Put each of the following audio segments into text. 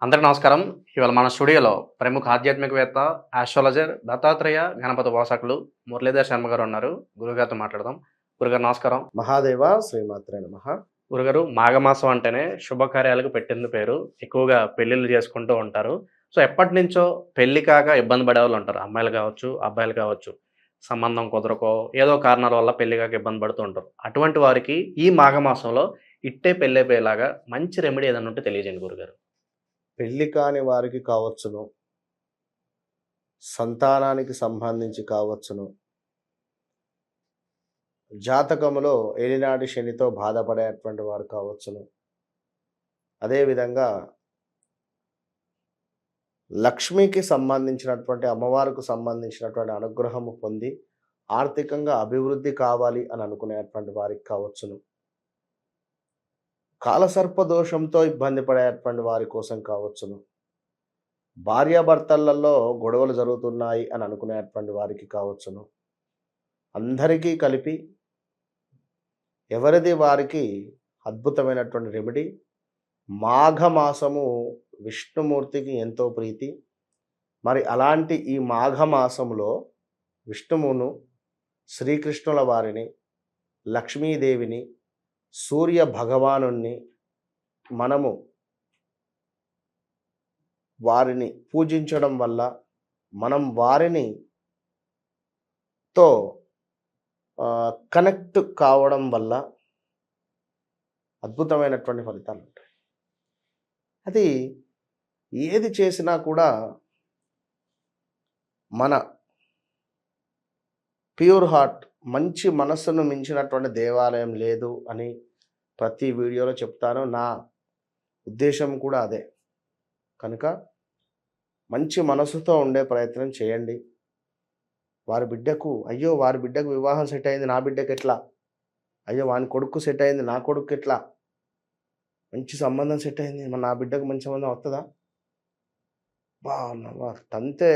అందరికి నమస్కారం. ఇవాళ మన స్టూడియోలో ప్రముఖ ఆధ్యాత్మికవేత్త, ఆస్ట్రాలజర్ దత్తాత్రేయ గణపతి ఉపాసకులు మురళీధర్ శర్మ గారు ఉన్నారు. గురుగారితో మాట్లాడదాం. గురుగారు నమస్కారం. మహాదేవ శ్రీమాత్రే నమః. గురుగారు, మాఘమాసం అంటేనే శుభకార్యాలకు పెట్టింది పేరు. ఎక్కువగా పెళ్ళిళ్ళు చేసుకుంటూ ఉంటారు. సో ఎప్పటినుంచో పెళ్లి కాక ఇబ్బంది పడేవాళ్ళు ఉంటారు. అమ్మాయిలు కావచ్చు, అబ్బాయిలు కావచ్చు. సంబంధం కుదరకో ఏదో కారణాల వల్ల పెళ్లి కాక ఇబ్బంది పడుతూ ఉంటారు. అటువంటి వారికి ఈ మాఘమాసంలో ఇట్టే పెళ్ళైపోయేలాగా మంచి రెమెడీ ఏదైనా ఉంటే తెలియజేయండి గురుగారు. పెళ్లి కాని వారికి కావచ్చును, సంతానానికి సంబంధించి కావచ్చును, జాతకములో ఏలినాటి శనితో బాధపడేటువంటి వారు కావచ్చును, అదేవిధంగా లక్ష్మికి సంబంధించినటువంటి అమ్మవారికి సంబంధించినటువంటి అనుగ్రహము పొంది ఆర్థికంగా అభివృద్ధి కావాలి అని అనుకునేటువంటి వారికి కావచ్చును, కాలసర్ప దోషంతో ఇబ్బంది పడేటువంటి వారి కోసం కావచ్చును, భార్యాభర్తలలో గొడవలు జరుగుతున్నాయి అని అనుకునేటువంటి వారికి కావచ్చును, అందరికీ కలిపి ఎవరిది వారికి అద్భుతమైనటువంటి రెమెడీ. మాఘమాసము విష్ణుమూర్తికి ఎంతో ప్రీతి. మరి అలాంటి ఈ మాఘమాసములో విష్ణువును, శ్రీకృష్ణుల వారిని, లక్ష్మీదేవిని, సూర్య భగవానుణ్ణి మనము వారిని పూజించడం వల్ల మనం వారిని తో కనెక్ట్ కావడం వల్ల అద్భుతమైనటువంటి ఫలితాలు ఉంటాయి. అది ఏది చేసినా కూడా మన ప్యూర్ హార్ట్, మంచి మనస్సును మించినటువంటి దేవాలయం లేదు అని ప్రతి వీడియోలో చెప్తాను. నా ఉద్దేశం కూడా అదే. కనుక మంచి మనసుతో ఉండే ప్రయత్నం చేయండి. వారి బిడ్డకు వివాహం సెట్ అయింది, నా బిడ్డకి ఎట్లా? అయ్యో వాని కొడుకు సెట్ అయింది, నా కొడుకు ఎట్లా? మంచి సంబంధం సెట్ అయింది, మన నా బిడ్డకు మంచి సంబంధం వస్తుందా? తంతే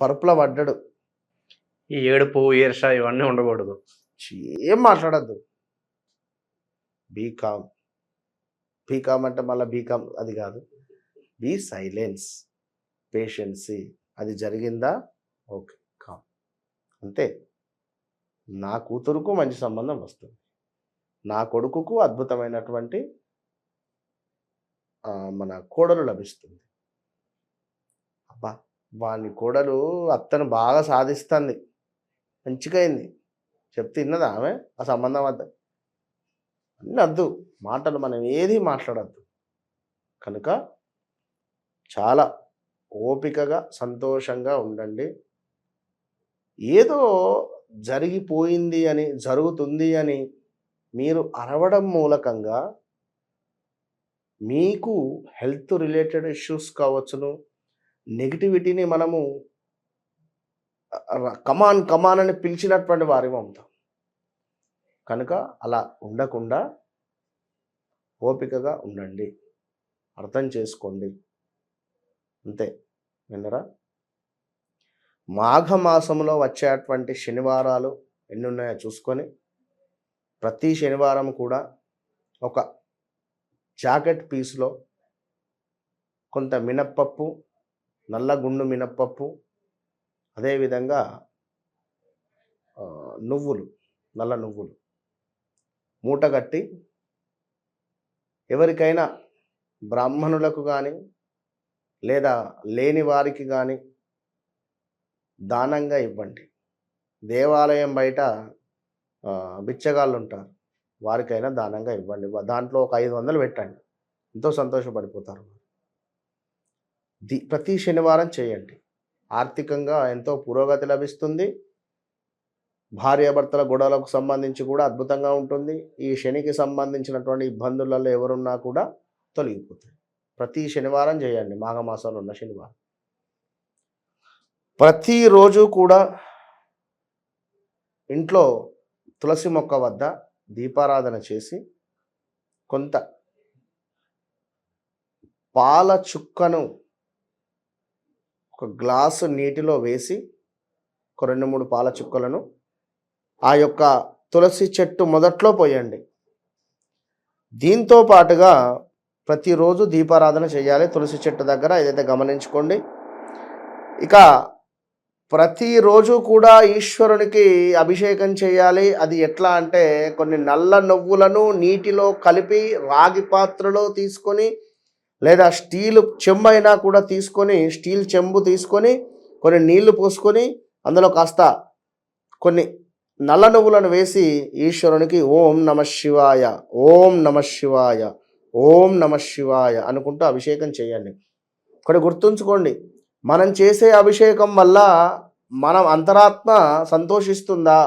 పరుపుల పడ్డాడు. ఈ ఏడుపు, ఈర్ష ఇవన్నీ ఉండకూడదు. ఏం మాట్లాడద్దు. బీకామ్ అంటే మళ్ళీ బీకామ్ అది కాదు. Be silence, patience. అది జరిగిందా? Okay, calm. అంతే. నా కూతురుకు మంచి సంబంధం వస్తుంది, నా కొడుకుకు అద్భుతమైనటువంటి మన కోడలు లభిస్తుంది. అబ్బా, వాని కోడలు అత్తను బాగా సాధిస్తుంది, మంచిగా అయింది చెప్తే విన్నదా ఆమె? ఆ సంబంధం వద్ద అన్నీ వద్దు, మాటలు మనం ఏది మాట్లాడద్దు. కనుక చాలా ఓపికగా సంతోషంగా ఉండండి. ఏదో జరిగిపోయింది అని, జరుగుతుంది అని మీరు అరవడం మూలకంగా మీకు హెల్త్ రిలేటెడ్ ఇష్యూస్ కావచ్చును, నెగిటివిటీని మనము కమాన్ అని పిలిచినటువంటి వారి ఉంటాం. కనుక అలా ఉండకుండా ఓపికగా ఉండండి, అర్థం చేసుకోండి. అంతే. విన్నరా? మాఘమాసంలో వచ్చేటువంటి శనివారాలు ఎన్ని ఉన్నాయో చూసుకొని ప్రతి శనివారం కూడా ఒక జాకెట్ పీస్లో కొంత మినప్పప్పు, నల్లగుండు మినప్పప్పు, అదేవిధంగా నల్ల నువ్వులు మూటగట్టి ఎవరికైనా బ్రాహ్మణులకు కానీ లేదా లేని వారికి కానీ దానంగా ఇవ్వండి. దేవాలయం బయట బిచ్చగాళ్ళు ఉంటారు, వారికైనా దానంగా ఇవ్వండి. దాంట్లో ఒక 500 పెట్టండి, ఎంతో సంతోషపడిపోతారు. ప్రతి శనివారం చేయండి. ఆర్థికంగా ఎంతో పురోగతి లభిస్తుంది. భార్యాభర్తల గొడవలకు సంబంధించి కూడా అద్భుతంగా ఉంటుంది. ఈ శనికి సంబంధించినటువంటి ఇబ్బందులలో ఎవరున్నా కూడా తొలగిపోతాయి. ప్రతి శనివారం చేయండి. మాఘమాసంలో ఉన్న శనివారం ప్రతిరోజు కూడా ఇంట్లో తులసి మొక్క వద్ద దీపారాధన చేసి కొంత పాల చుక్కను ఒక గ్లాసు నీటిలో వేసి ఒక 2-3 పాల చుక్కలను ఆ యొక్క తులసి చెట్టు మొదట్లో పోయండి. దీంతో పాటుగా ప్రతిరోజు దీపారాధన చేయాలి తులసి చెట్టు దగ్గర, ఏదైతే గమనించుకోండి. ఇక ప్రతిరోజు కూడా ఈశ్వరునికి అభిషేకం చేయాలి. అది ఎట్లా అంటే కొన్ని నల్ల నువ్వులను నీటిలో కలిపి రాగి పాత్రలో తీసుకొని, లేదా స్టీల్ చెంబు అయినా కూడా తీసుకొని, స్టీల్ చెంబు తీసుకొని కొన్ని నీళ్లు పోసుకొని అందులో కాస్త కొన్ని నల్ల నువ్వులను వేసి ఈశ్వరునికి ఓం నమ శివాయ, ఓం నమ శివాయ, ఓం నమ శివాయ అనుకుంటూ అభిషేకం చేయండి. ఇక్కడ గుర్తుంచుకోండి, మనం చేసే అభిషేకం వల్ల మన అంతరాత్మ సంతోషిస్తుందా,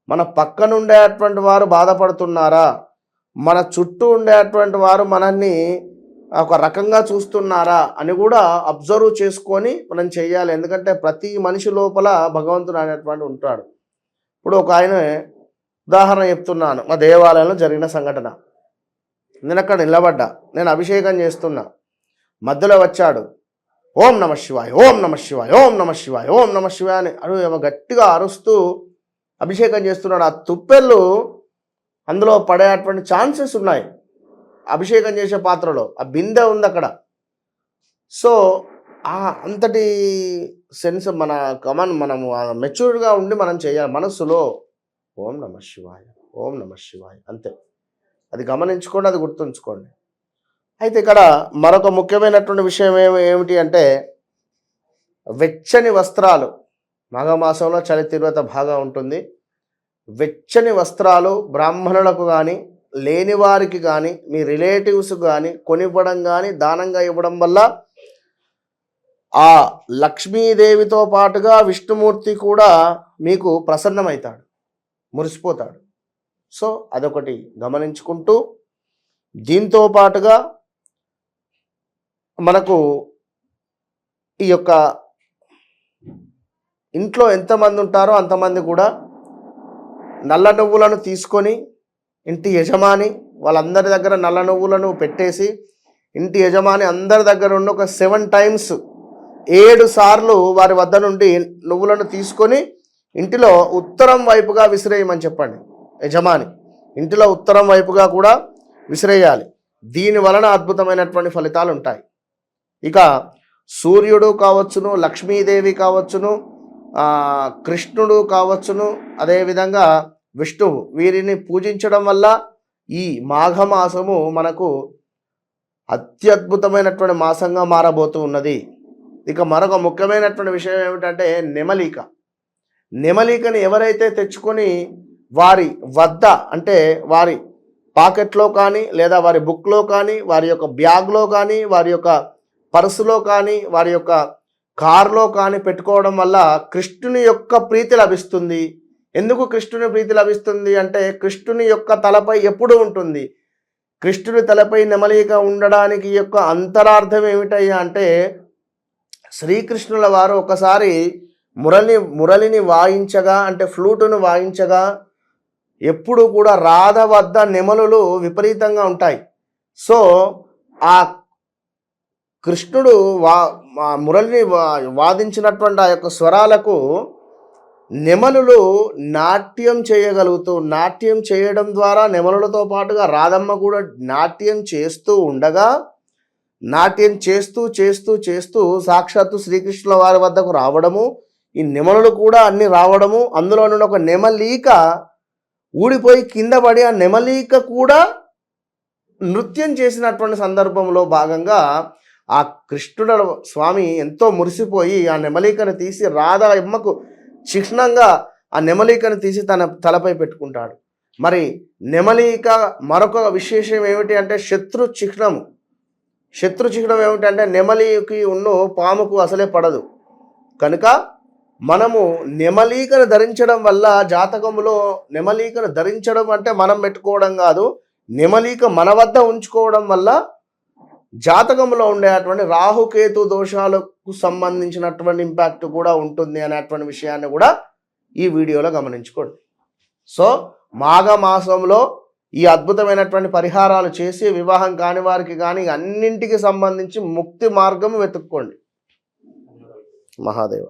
మన పక్కన ఉండేటువంటి వారు బాధపడుతున్నారా, మన చుట్టూ ఉండేటువంటి వారు మనల్ని ఒక రకంగా చూస్తున్నారా అని కూడా అబ్జర్వ్ చేసుకొని మనం చేయాలి. ఎందుకంటే ప్రతి మనిషి లోపల భగవంతుడు అనేటువంటి ఉంటాడు. ఇప్పుడు ఒక ఆయన ఉదాహరణ చెప్తున్నాను, మా దేవాలయంలో జరిగిన సంఘటన. నేను అక్కడ నిలబడ్డా, నేను అభిషేకం చేస్తున్నా, మధ్యలో వచ్చాడు ఓం నమ శివాయ, ఓం నమ శివాయ, ఓం నమ శివాయ, ఓం నమ శివాయ అని ఏమో గట్టిగా అరుస్తూ అభిషేకం చేస్తున్నాడు. ఆ తుప్పెళ్ళు అందులో పడేటువంటి ఛాన్సెస్ ఉన్నాయి. అభిషేకం చేసే పాత్రలో ఆ బిందె ఉంది అక్కడ. సో అంతటి సెన్స్ మనము మెచ్యూర్డ్గా ఉండి మనం చేయాలి. మనస్సులో ఓం నమ శివాయ, ఓం నమ శివాయ అంతే. అది గమనించుకోండి, అది గుర్తుంచుకోండి. అయితే ఇక్కడ మరొక ముఖ్యమైనటువంటి విషయం ఏమిటి అంటే వెచ్చని వస్త్రాలు. మాఘమాసంలో చలి తీవ్రత బాగా ఉంటుంది. వెచ్చని వస్త్రాలు బ్రాహ్మణులకు కానీ, లేని వారికి కానీ, మీ రిలేటివ్స్ కానీ కొనివ్వడం కానీ, దానంగా ఇవ్వడం వల్ల ఆ లక్ష్మీదేవితో పాటుగా విష్ణుమూర్తి కూడా మీకు ప్రసన్నమవుతాడు, మురిసిపోతాడు. సో అదొకటి గమనించుకుంటూ, దీంతో పాటుగా మనకు ఈ యొక్క ఇంట్లో ఎంతమంది ఉంటారో అంతమంది కూడా నల్ల నువ్వులను తీసుకొని ఇంటి యజమాని వాళ్ళందరి దగ్గర నల్ల నువ్వులను పెట్టేసి, ఇంటి యజమాని అందరి దగ్గర ఉండి ఒక 7 times 7 సార్లు వారి వద్ద నుండి నువ్వులను తీసుకొని ఇంటిలో ఉత్తరం వైపుగా విసిరేయమని చెప్పండి. యజమాని ఇంటిలో ఉత్తరం వైపుగా కూడా విసిరేయాలి. దీని వలన అద్భుతమైనటువంటి ఫలితాలు ఉంటాయి. ఇక సూర్యుడు కావచ్చును, లక్ష్మీదేవి కావచ్చును, కృష్ణుడు కావచ్చును, అదేవిధంగా విష్ణువు, వీరిని పూజించడం వల్ల ఈ మాఘమాసము మనకు అత్యద్భుతమైనటువంటి మాసంగా మారబోతూ ఉన్నది. ఇక మరొక ముఖ్యమైనటువంటి విషయం ఏమిటంటే నెమలిక. నెమలికని ఎవరైతే తెచ్చుకొని వారి వద్ద అంటే వారి పాకెట్లో కానీ, లేదా వారి బుక్లో కానీ, వారి యొక్క బ్యాగ్లో కానీ, వారి యొక్క పర్సులో కానీ, వారి యొక్క కారులో కానీ పెట్టుకోవడం వల్ల కృష్ణుని యొక్క ప్రీతి లభిస్తుంది. ఎందుకు కృష్ణుని ప్రీతి లభిస్తుంది అంటే కృష్ణుని యొక్క తలపై ఎప్పుడు ఉంటుంది. కృష్ణుని తలపై నెమలిక ఉండడానికి యొక్క అంతరార్థం ఏమిటయ్యా అంటే శ్రీకృష్ణుల వారు ఒకసారి మురళిని వాయించగా, అంటే ఫ్లూటును వాయించగా, ఎప్పుడు కూడా రాధ వద్ద నెమలులు విపరీతంగా ఉంటాయి. సో ఆ కృష్ణుడు మురళిని వాదించినటువంటి ఆ యొక్క స్వరాలకు నెమలులు నాట్యం చేయగలుగుతూ, నాట్యం చేయడం ద్వారా నెమలులతో పాటుగా రాధమ్మ కూడా నాట్యం చేస్తూ ఉండగా, నాట్యం చేస్తూ చేస్తూ చేస్తూ సాక్షాత్తు శ్రీకృష్ణుల వారి వద్దకు రావడము, ఈ నెమలులు కూడా అన్ని రావడము, అందులో నుండి ఒక నెమలీక ఊడిపోయి కింద పడి ఆ నెమలీక కూడా నృత్యం చేసినటువంటి సందర్భంలో భాగంగా ఆ కృష్ణుడు స్వామి ఎంతో మురిసిపోయి ఆ నెమలికను తీసి రాధా అమ్మకు చిహ్నంగా ఆ నెమలికను తీసి తన తలపై పెట్టుకుంటాడు. మరి నెమలిక మరొక విశేషం ఏమిటి అంటే శత్రు చిహ్నం ఏమిటంటే నెమలికి పాముకు అసలే పడదు. కనుక మనము నెమలికను ధరించడం వల్ల, జాతకములో నెమలికను ధరించడం అంటే మనం పెట్టుకోవడం కాదు, నెమలిక మన వద్ద ఉంచుకోవడం వల్ల జాతకంలో ఉండేటువంటి రాహుకేతు దోషాలకు సంబంధించినటువంటి ఇంపాక్ట్ కూడా ఉంటుంది అనేటువంటి విషయాన్ని కూడా ఈ వీడియోలో గమనించుకోండి. సో మాఘమాసంలో ఈ అద్భుతమైనటువంటి పరిహారాలు చేసి వివాహం కాని వారికి కానీ అన్నింటికి సంబంధించి ముక్తి మార్గం వెతుక్కోండి. మహాదేవ.